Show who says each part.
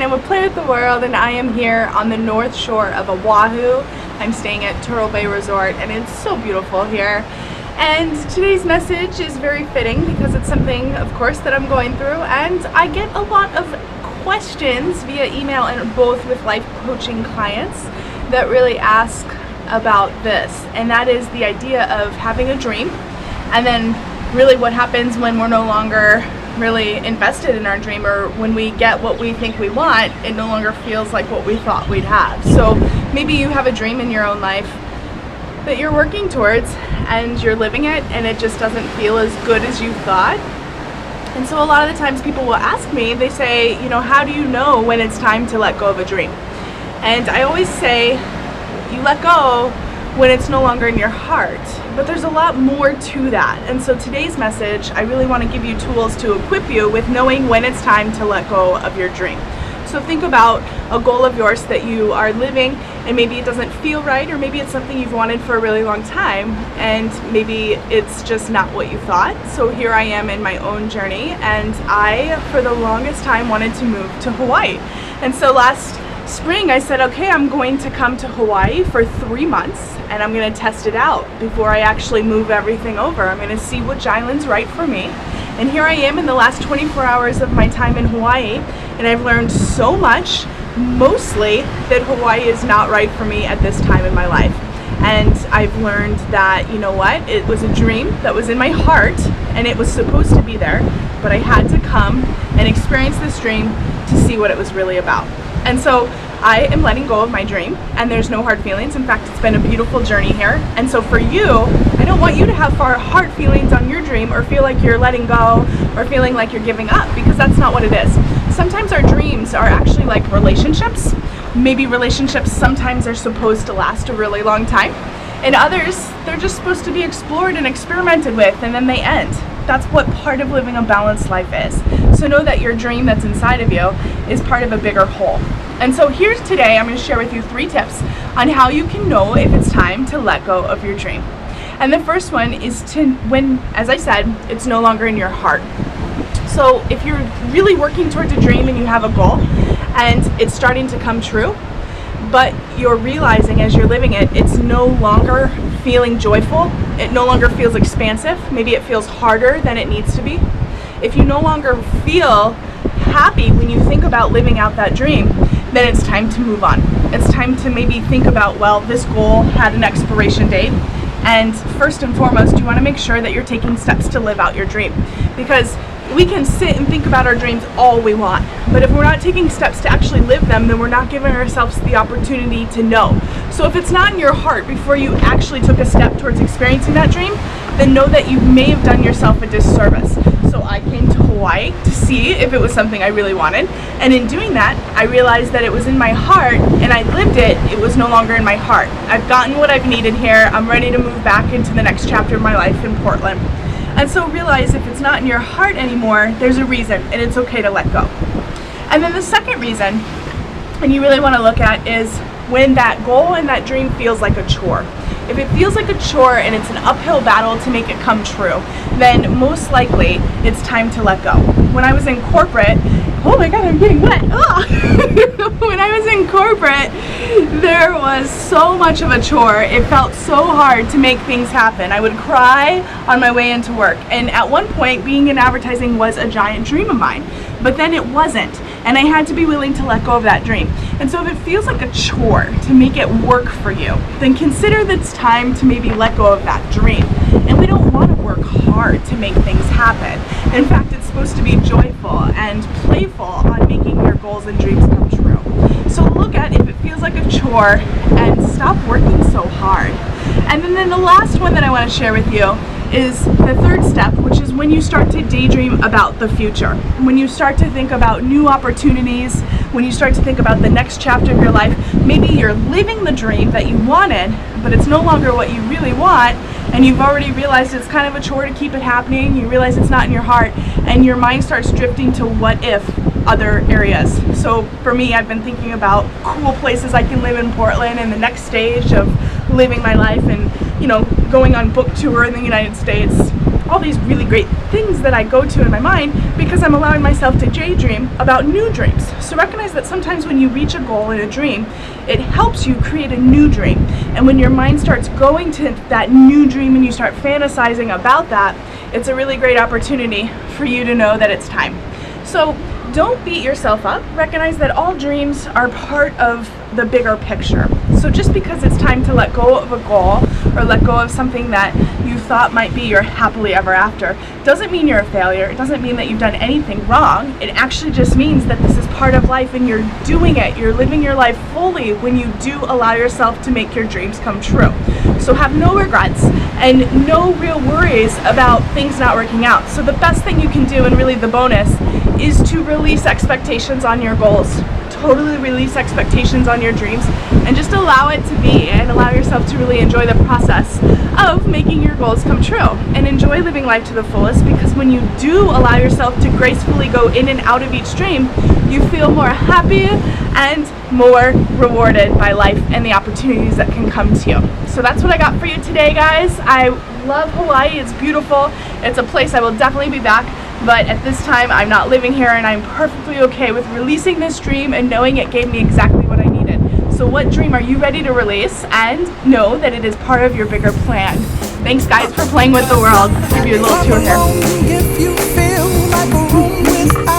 Speaker 1: Shannon with Play with the World, and I am here on the north shore of Oahu. I'm staying at Turtle Bay Resort, and it's so beautiful here. And today's message is very fitting because it's something, of course, that I'm going through, and I get a lot of questions via email and both with life coaching clients that really ask about this, and that is the idea of having a dream and then really what happens when we're no longer really invested in our dream, or when we get what we think we want, it no longer feels like what we thought we'd have. So maybe you have a dream in your own life that you're working towards and you're living it and it just doesn't feel as good as you thought. And so a lot of the times people will ask me, they say, you know, how do you know when it's time to let go of a dream? And I always say, you let go when it's no longer in your heart. But there's a lot more to that. And so today's message, I really want to give you tools to equip you with knowing when it's time to let go of your dream. So think about a goal of yours that you are living, and maybe it doesn't feel right, or maybe it's something you've wanted for a really long time, and maybe it's just not what you thought. So here I am in my own journey, and I, for the longest time, wanted to move to Hawaii. And so last spring I said, okay, I'm going to come to Hawaii for 3 months and I'm going to test it out before I actually move everything over. I'm going to see which island's right for me. And here I am in the last 24 hours of my time in Hawaii, and I've learned so much, mostly that Hawaii is not right for me at this time in my life. And I've learned that, you know what, it was a dream that was in my heart and it was supposed to be there, but I had to come and experience this dream to see what it was really about. And so I am letting go of my dream, and there's no hard feelings. In fact, it's been a beautiful journey here. And so for you, I don't want you to have hard feelings on your dream or feel like you're letting go or feeling like you're giving up, because that's not what it is. Sometimes our dreams are actually like relationships. Maybe relationships sometimes are supposed to last a really long time, and others, they're just supposed to be explored and experimented with, and then they end. That's what part of living a balanced life is. So know that your dream that's inside of you is part of a bigger whole. And so here's today, I'm going to share with you 3 tips on how you can know if it's time to let go of your dream. And the first one is when, as I said, it's no longer in your heart. So if you're really working towards a dream and you have a goal and it's starting to come true, but you're realizing as you're living it, it's no longer feeling joyful, it no longer feels expansive, maybe it feels harder than it needs to be. If you no longer feel happy when you think about living out that dream, then it's time to move on. It's time to maybe think about, well, this goal had an expiration date, and first and foremost, you want to make sure that you're taking steps to live out your dream. Because we can sit and think about our dreams all we want, but if we're not taking steps to actually live them, then we're not giving ourselves the opportunity to know. So if it's not in your heart before you actually took a step towards experiencing that dream, then know that you may have done yourself a disservice. So I came to Hawaii to see if it was something I really wanted, and in doing that, I realized that it was in my heart, and I lived it. It was no longer in my heart. I've gotten what I've needed here. I'm ready to move back into the next chapter of my life in Portland. And so realize if it's not in your heart anymore, there's a reason, and it's okay to let go. And then the second reason, and you really want to look at, is when that goal and that dream feels like a chore. If it feels like a chore and it's an uphill battle to make it come true, then most likely it's time to let go. When I was in corporate, oh my God, I'm getting wet. When I was in corporate, there was so much of a chore. It felt so hard to make things happen. I would cry on my way into work. And at one point, being in advertising was a giant dream of mine, but then it wasn't. And I had to be willing to let go of that dream. And so if it feels like a chore to make it work for you, then consider that it's time to maybe let go of that dream. And we don't want to work hard to make things happen. In fact, it's supposed to be joyful and playful on making your goals and dreams come true. So look at if it feels like a chore and stop working so hard. And then the last one that I want to share with you is the third step, which is when you start to daydream about the future. When you start to think about new opportunities, when you start to think about the next chapter of your life, maybe you're living the dream that you wanted, but it's no longer what you really want, and you've already realized it's kind of a chore to keep it happening, you realize it's not in your heart, and your mind starts drifting to what if other areas. So for me, I've been thinking about cool places I can live in Portland and the next stage of living my life, and going on book tour in the United States. all these really great things that I go to in my mind because I'm allowing myself to daydream about new dreams. So recognize that sometimes when you reach a goal in a dream, it helps you create a new dream. And when your mind starts going to that new dream and you start fantasizing about that, it's a really great opportunity for you to know that it's time. So don't beat yourself up. Recognize that all dreams are part of the bigger picture. So just because it's time to let go of a goal or let go of something that you thought might be your happily ever after doesn't mean you're a failure. It doesn't mean that you've done anything wrong. It actually just means that this is part of life and you're doing it. You're living your life fully when you do allow yourself to make your dreams come true. So have no regrets and no real worries about things not working out. So the best thing you can do, and really the bonus, is to release expectations on your goals. Totally release expectations on your dreams and just allow it to be, and allow yourself to really enjoy the process of making your goals come true and enjoy living life to the fullest, because when you do allow yourself to gracefully go in and out of each dream, you feel more happy and more rewarded by life and the opportunities that can come to you. So that's what I got for you today, guys. I love Hawaii. It's beautiful. It's a place I will definitely be back. But at this time, I'm not living here, and I'm perfectly okay with releasing this dream and knowing it gave me exactly what I needed. So what dream are you ready to release? And know that it is part of your bigger plan. Thanks, guys, for playing with the world. I'll give you a little tour here.